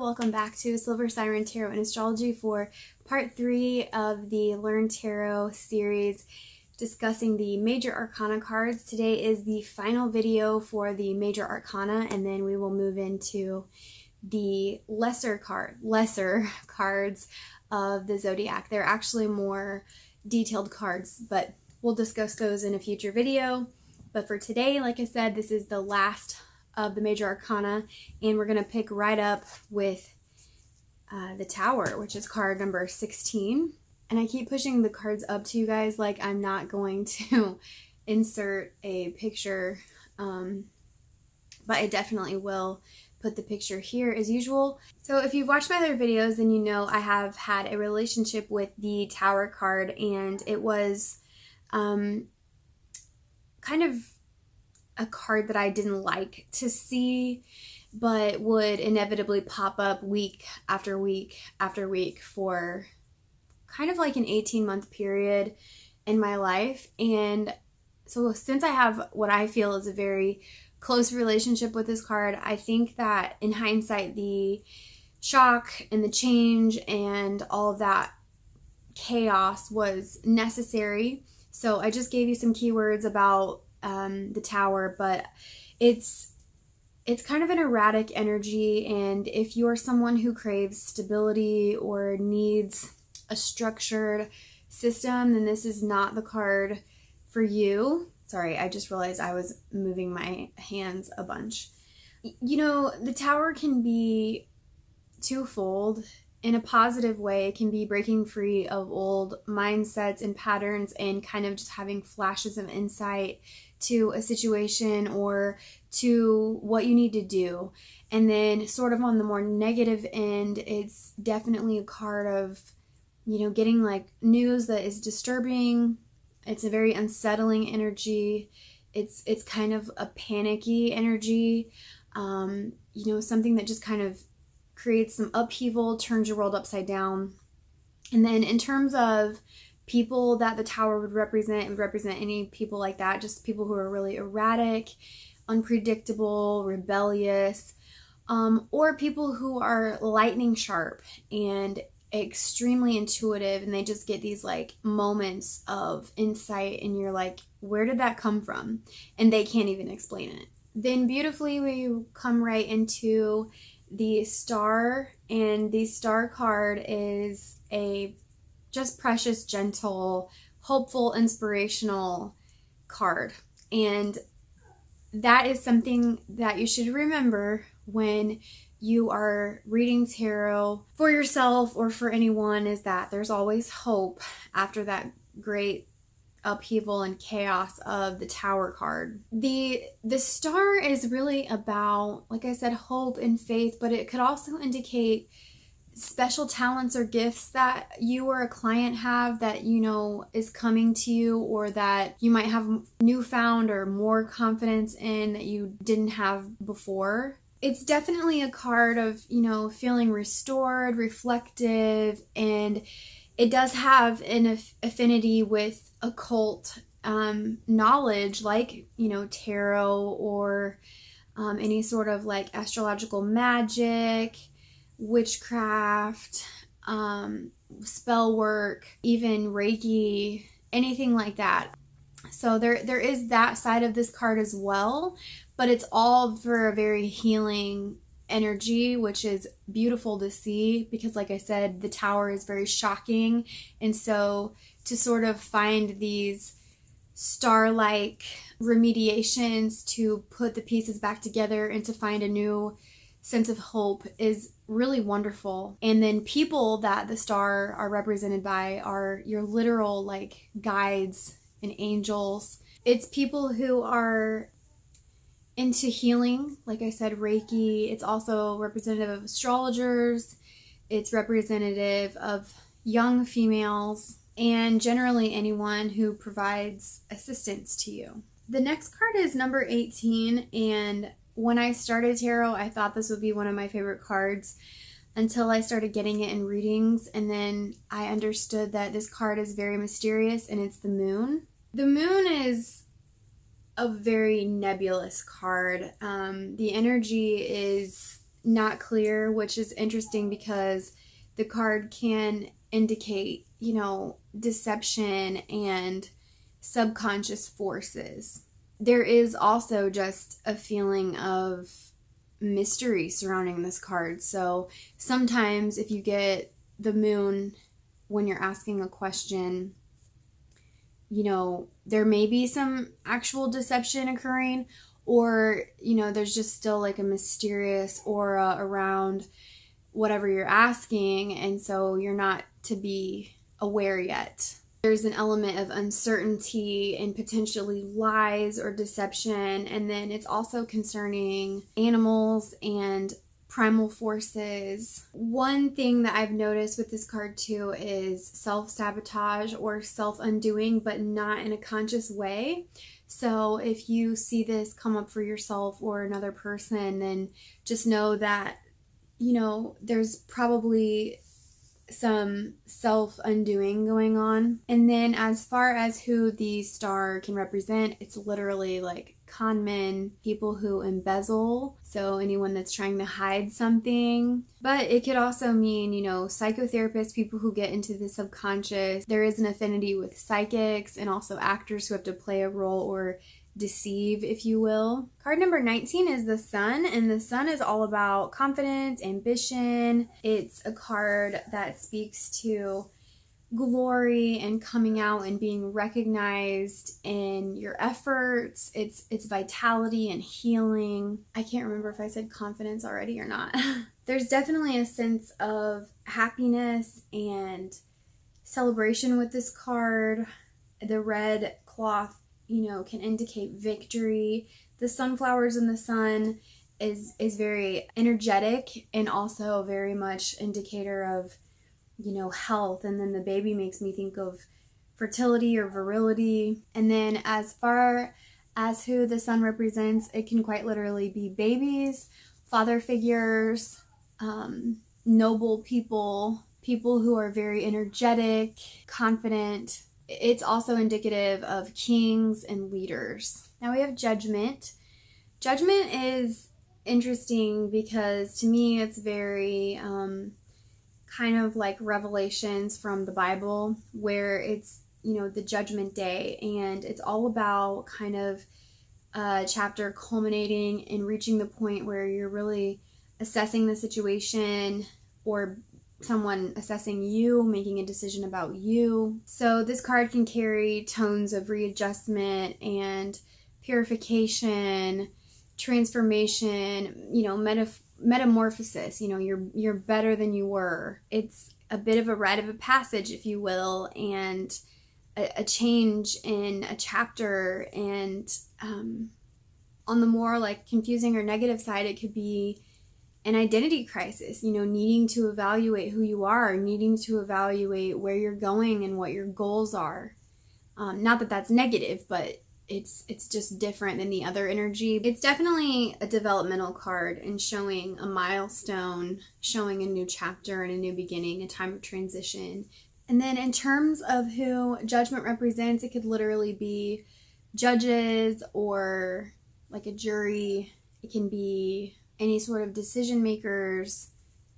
welcome back to Silver Siren Tarot and Astrology for part 3 of the Learn Tarot series discussing the Major Arcana cards. Today is the final video for the Major Arcana, and then we will move into the lesser cards of the Zodiac. They're actually more detailed cards, but we'll discuss those in a future video. But for today, like I said, this is the last of the Major Arcana, and we're going to pick right up with the Tower, which is card number 16. And I keep pushing the cards up to you guys like I'm not going to insert a picture, but I definitely will put the picture here as usual. So if you've watched my other videos, then you know I have had a relationship with the Tower card, and it was kind of a card that I didn't like to see, but would inevitably pop up week after week after week for kind of like an 18-month period in my life. And so since I have what I feel is a very close relationship with this card, I think that in hindsight, the shock and the change and all of that chaos was necessary. So I just gave you some keywords about the Tower, but it's kind of an erratic energy, and if you're someone who craves stability or needs a structured system, then this is not the card for you. Sorry, I just realized I was moving my hands a bunch. You know, the Tower can be twofold. In a positive way, it can be breaking free of old mindsets and patterns and kind of just having flashes of insight to a situation or to what you need to do. And then sort of on the more negative end, it's definitely a card of, you know, getting like news that is disturbing. It's a very unsettling energy. It's kind of a panicky energy. You know, something that just kind of creates some upheaval, turns your world upside down. And then in terms of people that the Tower would represent, it would represent any people like that, just people who are really erratic, unpredictable, rebellious, or people who are lightning sharp and extremely intuitive, and they just get these like moments of insight and you're like, where did that come from? And they can't even explain it. Then beautifully we come right into the Star, and the Star card is a just precious, gentle, hopeful, inspirational card. And that is something that you should remember when you are reading tarot for yourself or for anyone, is that there's always hope after that great upheaval and chaos of the Tower card. The Star is really about, like I said, hope and faith, but it could also indicate special talents or gifts that you or a client have that, you know, is coming to you, or that you might have newfound or more confidence in that you didn't have before. It's definitely a card of, you know, feeling restored, reflective, and it does have an affinity with occult knowledge, like, you know, tarot or any sort of like astrological magic, witchcraft, spell work, even Reiki, anything like that. So there is that side of this card as well, but it's all for a very healing energy, which is beautiful to see because, like I said, the Tower is very shocking. And so to sort of find these star-like remediations to put the pieces back together and to find a new sense of hope is really wonderful. And then people that the Star are represented by are your literal like guides and angels. It's people who are into healing, like I said, Reiki. It's also representative of astrologers. It's representative of young females and generally anyone who provides assistance to you. The next card is number 18, and when I started tarot, I thought this would be one of my favorite cards until I started getting it in readings, and then I understood that this card is very mysterious, and it's the Moon. The Moon is a very nebulous card. The energy is not clear, which is interesting because the card can indicate, you know, deception and subconscious forces. There is also just a feeling of mystery surrounding this card. So sometimes if you get the moon when you're asking a question, you know, there may be some actual deception occurring, or, you know, there's just still like a mysterious aura around whatever you're asking, and so you're not to be aware yet. There's an element of uncertainty and potentially lies or deception, and then it's also concerning animals and primal forces. One thing that I've noticed with this card too is self-sabotage or self-undoing, but not in a conscious way. So if you see this come up for yourself or another person, then just know that, you know, there's probably some self-undoing going on. And then as far as who the star can represent, it's literally like con men, people who embezzle, so anyone that's trying to hide something. But it could also mean, you know, psychotherapists, people who get into the subconscious. There is an affinity with psychics and also actors who have to play a role or deceive, if you will. Card number 19 is the Sun, and the Sun is all about confidence, ambition. It's a card that speaks to glory and coming out and being recognized in your efforts. It's vitality and healing. I can't remember if I said confidence already or not. There's definitely a sense of happiness and celebration with this card. The red cloth, you know, can indicate victory. The sunflowers in the sun is very energetic and also very much indicator of, you know, health. And then the baby makes me think of fertility or virility. And then as far as who the sun represents, it can quite literally be babies, father figures, noble people, people who are very energetic, confident. It's also indicative of kings and leaders. Now we have Judgment. Judgment is interesting because to me it's very kind of like revelations from the Bible, where it's, you know, the judgment day, and it's all about kind of a chapter culminating and reaching the point where you're really assessing the situation, or someone assessing you, making a decision about you. So this card can carry tones of readjustment and purification, transformation, you know, metamorphosis. You know, you're better than you were. It's a bit of a rite of a passage, if you will, and a change in a chapter. And on the more like confusing or negative side, it could be an identity crisis, you know, needing to evaluate who you are, needing to evaluate where you're going and what your goals are. Not that that's negative, but it's just different than the other energy. It's definitely a developmental card and showing a milestone, showing a new chapter and a new beginning, a time of transition. And then in terms of who Judgment represents, it could literally be judges or like a jury. It can be any sort of decision makers,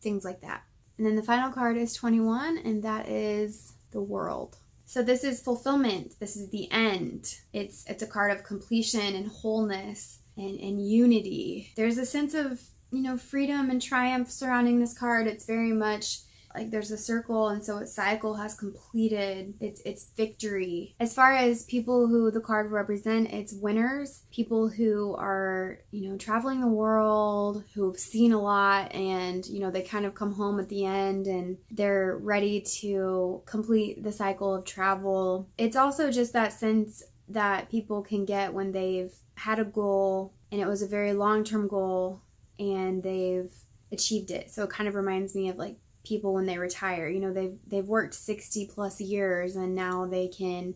things like that. And then the final card is 21, and that is the World. So this is fulfillment. This is the end. It's a card of completion and wholeness and unity. There's a sense of, you know, freedom and triumph surrounding this card. It's very much like there's a circle, and so its cycle has completed. It's victory. As far as people who the card will represent, it's winners, people who are, you know, traveling the world, who've seen a lot, and, you know, they kind of come home at the end and they're ready to complete the cycle of travel. It's also just that sense that people can get when they've had a goal and it was a very long-term goal and they've achieved it. So it kind of reminds me of like people when they retire. You know, they've worked 60 plus years and now they can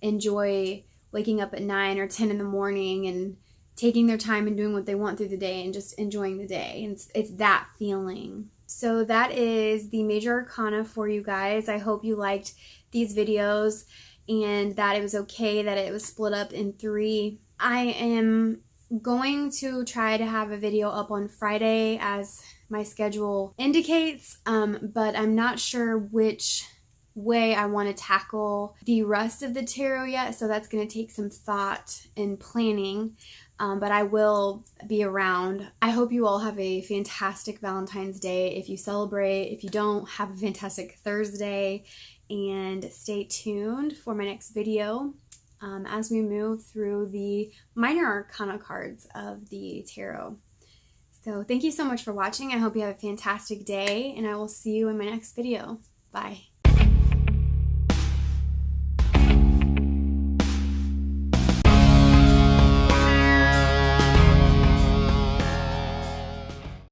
enjoy waking up at 9 or 10 in the morning and taking their time and doing what they want through the day and just enjoying the day. And it's that feeling. So that is the Major Arcana for you guys. I hope you liked these videos and that it was okay that it was split up in 3. I am going to try to have a video up on Friday as my schedule indicates, but I'm not sure which way I want to tackle the rest of the tarot yet, so that's going to take some thought and planning, but I will be around. I hope you all have a fantastic Valentine's Day if you celebrate. If you don't, have a fantastic Thursday, and stay tuned for my next video as we move through the Minor Arcana cards of the tarot. So thank you so much for watching. I hope you have a fantastic day, and I will see you in my next video. Bye.